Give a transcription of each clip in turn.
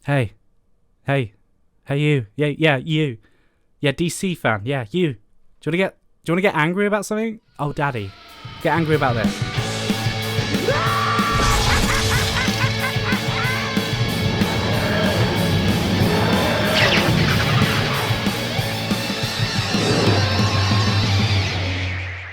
Hey, hey, hey, you. Yeah, you. Yeah, DC fan. Yeah, you. Do you want to get angry about something? Oh, daddy, get angry about this.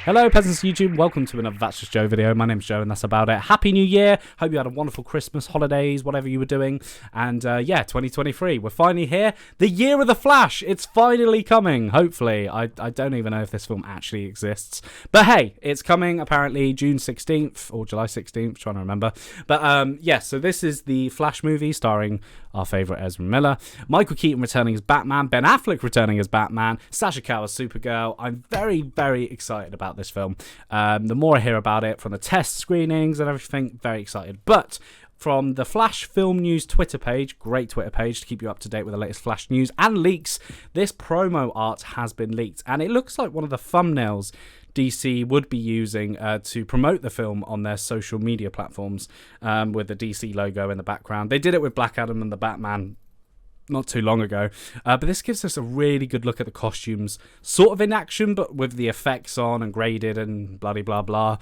Hello, peasants of YouTube. Welcome to another That's Just Joe video. My name's Joe, and that's about it. Happy New Year. Hope you had a wonderful Christmas, holidays, whatever you were doing. And yeah, 2023. We're finally here. The year of the Flash. It's finally coming, hopefully. I don't even know if this film actually exists. But hey, it's coming apparently June 16th or July 16th, trying to remember. But yeah, so this is the Flash movie starring our favourite Ezra Miller, Michael Keaton returning as Batman, Ben Affleck returning as Batman, Sasha Calle as Supergirl. I'm very, very excited about this film. The more I hear about it from the test screenings and everything, very excited. But from the Flash Film News Twitter page, great Twitter page to keep you up to date with the latest Flash news and leaks, this promo art has been leaked. And it looks like one of the thumbnails DC would be using to promote the film on their social media platforms with the DC logo in the background. They did it with Black Adam and the Batman not too long ago, but this gives us a really good look at the costumes, sort of in action, but with the effects on and graded and bloody blah blah.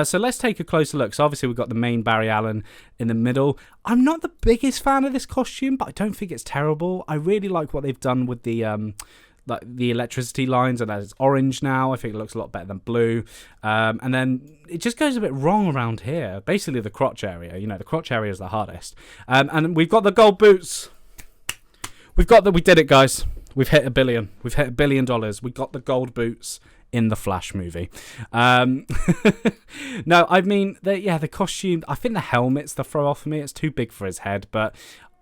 So let's take a closer look. So obviously we've got the main Barry Allen in the middle. I'm not the biggest fan of this costume, but I don't think it's terrible. I really like what they've done with the electricity lines, and it's orange now. I think it looks a lot better than blue. And then it just goes a bit wrong around here. Basically the crotch area. You know, the crotch area is the hardest. And we've got the gold boots. We did it, guys. We've hit $1 billion. We've hit $1 billion. We got the gold boots in the Flash movie. No, I mean, the costume, I think the helmet's the throw off for me. It's too big for his head, but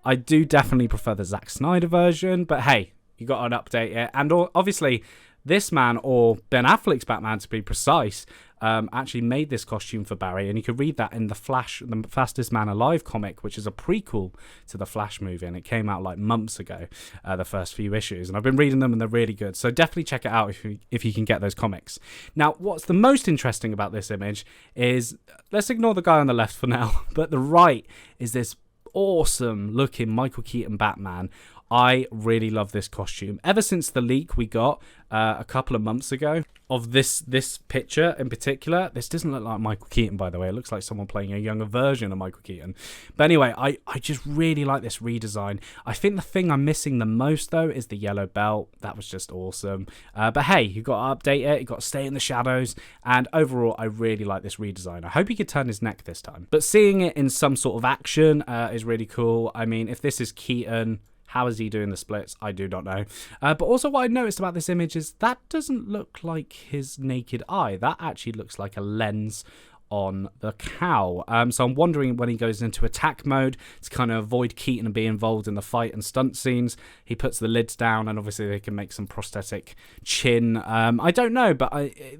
I do definitely prefer the Zack Snyder version. But hey, you got to update it. And obviously, this man, or Ben Affleck's Batman to be precise, actually made this costume for Barry. And you can read that in the Flash, the Fastest Man Alive comic, which is a prequel to the Flash movie. And it came out like months ago, the first few issues. And I've been reading them and they're really good. So definitely check it out if you can get those comics. Now, what's the most interesting about this image is, let's ignore the guy on the left for now, but the right is this awesome looking Michael Keaton Batman. I really love this costume. Ever since the leak we got a couple of months ago of this picture in particular, this doesn't look like Michael Keaton, by the way. It looks like someone playing a younger version of Michael Keaton. But anyway, I just really like this redesign. I think the thing I'm missing the most, though, is the yellow belt. That was just awesome. But hey, you've got to update it. You've got to stay in the shadows. And overall, I really like this redesign. I hope he could turn his neck this time. But seeing it in some sort of action is really cool. I mean, if this is Keaton, how is he doing the splits? I do not know. But also what I noticed about this image is that doesn't look like his naked eye. That actually looks like a lens on the cowl. So I'm wondering when he goes into attack mode to kind of avoid Keaton and be involved in the fight and stunt scenes, he puts the lids down, and obviously they can make some prosthetic chin. I don't know, but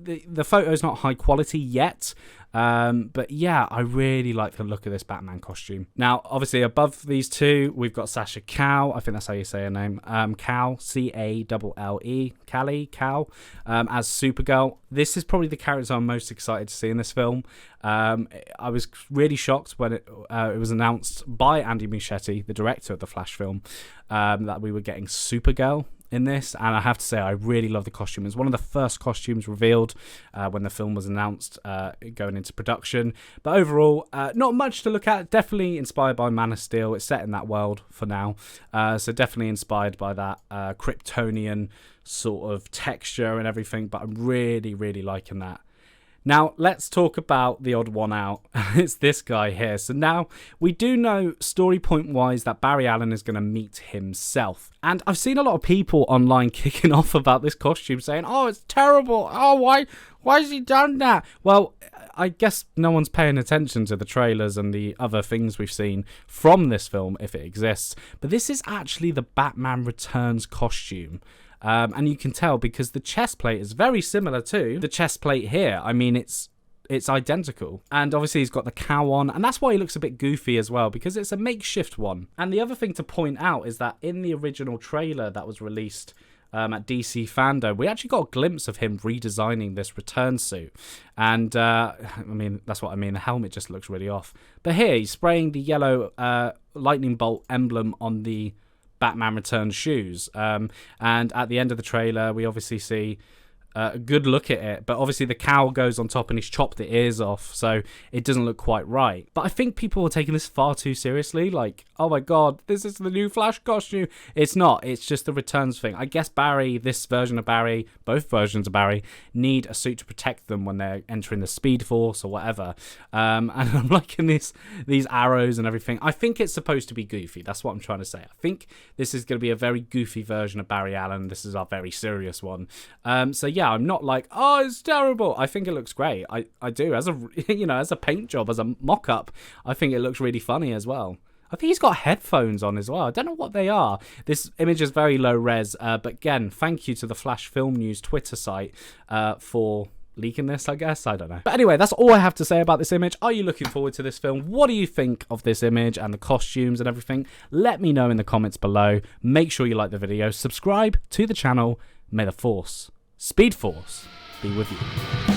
the photo's not high quality yet. But yeah, I really like the look of this Batman costume. Now, obviously above these two, we've got Sasha Calle. I think that's how you say her name. Calle, C-A-L-L-E, Calle, as Supergirl. This is probably the character I'm most excited to see in this film. I was really shocked when it was announced by Andy Muschietti, the director of the Flash film, that we were getting Supergirl in this, and I have to say I really love the costume. It's one of the first costumes revealed when the film was announced going into production. But overall, not much to look at. Definitely inspired by Man of Steel. It's set in that world for now, so definitely inspired by that Kryptonian sort of texture and everything. But I'm really, really liking that. Now, let's talk about the odd one out. It's this guy here. So now we do know story point wise that Barry Allen is going to meet himself. And I've seen a lot of people online kicking off about this costume saying, oh, it's terrible. Oh, why has he done that? Well, I guess no one's paying attention to the trailers and the other things we've seen from this film, if it exists. But this is actually the Batman Returns costume. And you can tell because the chest plate is very similar to the chest plate here. I mean, it's identical. And obviously he's got the cowl on, and that's why he looks a bit goofy as well, because it's a makeshift one. And the other thing to point out is that in the original trailer that was released at DC Fandom, we actually got a glimpse of him redesigning this return suit. And, I mean, that's what I mean. The helmet just looks really off. But here, he's spraying the yellow lightning bolt emblem on the Batman Returns shoes. And at the end of the trailer, we obviously see a good look at it, but obviously the cowl goes on top and he's chopped the ears off, so it doesn't look quite right. But I think people are taking this far too seriously, like, oh my god, this is the new Flash costume. It's not, it's just the returns thing. I guess Barry, this version of Barry, both versions of Barry, need a suit to protect them when they're entering the Speed Force or whatever. And I'm liking these arrows and everything. I think it's supposed to be goofy, that's what I'm trying to say. I think this is going to be a very goofy version of Barry Allen. This is our very serious one. So yeah, I'm not like, oh, it's terrible. I think it looks great. I do. As a, as a paint job, as a mock-up, I think it looks really funny as well. I think he's got headphones on as well. I don't know what they are. This image is very low res, but again, thank you to the Flash Film News Twitter site for leaking this, I guess. I don't know. But anyway, that's all I have to say about this image. Are you looking forward to this film? What do you think of this image and the costumes and everything? Let me know in the comments below. Make sure you like the video, subscribe to the channel. May the Force, Speed Force, be with you.